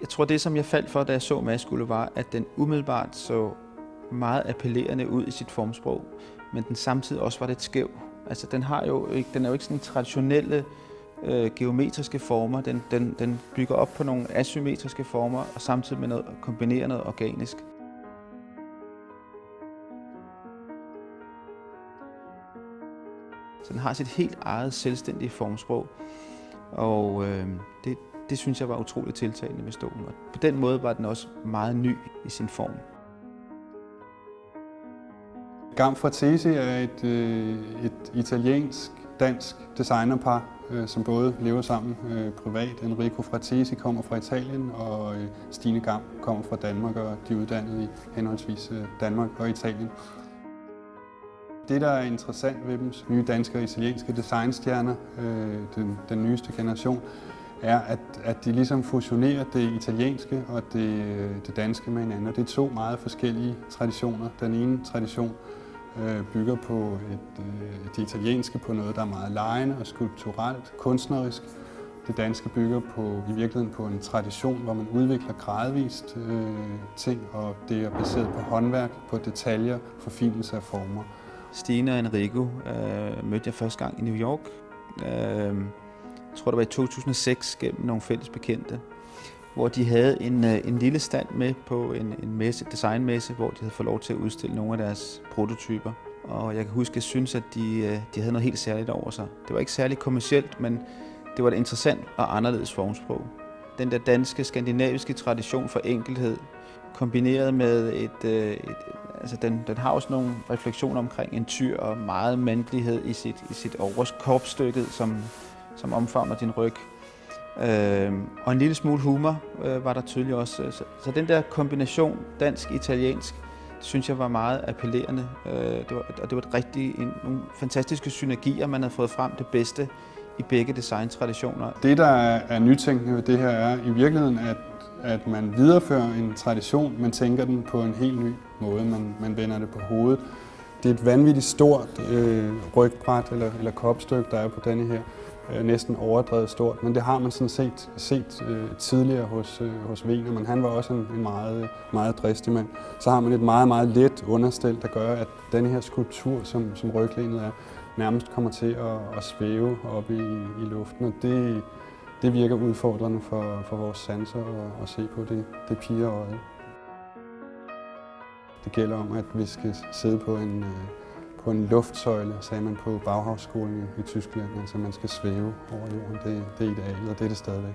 Jeg tror, det som jeg faldt for, da jeg så Madskulde, var, at den umiddelbart så meget appellerende ud i sit formsprog, men den samtidig også var lidt skæv. Altså, den er jo ikke sådan traditionelle geometriske former. Den bygger op på nogle asymmetriske former, og samtidig med noget, kombinerer noget organisk. Så den har sit helt eget selvstændige formsprog, og det synes jeg var utroligt tiltalende ved stolen. Og på den måde var den også meget ny i sin form. Gam Fratesi er et italiensk-dansk designerpar, som både lever sammen privat. Enrico Fratesi kommer fra Italien, og Stine Gam kommer fra Danmark, og de er uddannet i henholdsvis Danmark og Italien. Det, der er interessant ved dem, nye danske og italienske designstjerner, den nyeste generation, er, at de ligesom fusionerer det italienske og det danske med hinanden. Og det er to meget forskellige traditioner. Den ene tradition bygger på det italienske på noget, der er meget legende og skulpturelt, kunstnerisk. Det danske bygger i virkeligheden på en tradition, hvor man udvikler gradvist ting, og det er baseret på håndværk, på detaljer, forfinelse af former. Stine og Enrico mødte jeg første gang i New York. Jeg tror, det var i 2006 gennem nogle fælles bekendte, hvor de havde en lille stand med på en messe, designmesse, hvor de havde fået lov til at udstille nogle af deres prototyper. Og jeg kan huske, at jeg synes, at de havde noget helt særligt over sig. Det var ikke særlig kommercielt, men det var et interessant og anderledes formsprog. Den der danske, skandinaviske tradition for enkelhed, kombineret med altså den har også nogle refleksioner omkring en tyr og meget mandlighed i sit overkorpsstykket, som omfavner din ryg. Og en lille smule humor var der tydeligt også. Så den der kombination dansk-italiensk, synes jeg var meget appellerende. Det var nogle fantastiske synergier, man havde fået frem, det bedste i begge designtraditioner. Det, der er nytænkende ved det her, er i virkeligheden, at man viderefører en tradition, man tænker den på en helt ny måde, man vender det på hovedet. Det er et vanvittigt stort rygbræt eller kopstykke, der er på denne her. Næsten overdrevet stort, men det har man sådan set tidligere hos Wienermann. Han var også en meget, meget dristig mand. Så har man et meget, meget let understel, der gør, at denne her skulptur, som ryglænet er, nærmest kommer til at svæve op i luften. Og det virker udfordrende for vores sanser at se på det pigerøje. Det gælder om, at vi skal sidde på en luftsøjle, sagde man på Bauhausskolen i Tyskland. Altså man skal svæve over jorden. Det er idealet, og det er det stadigvæk.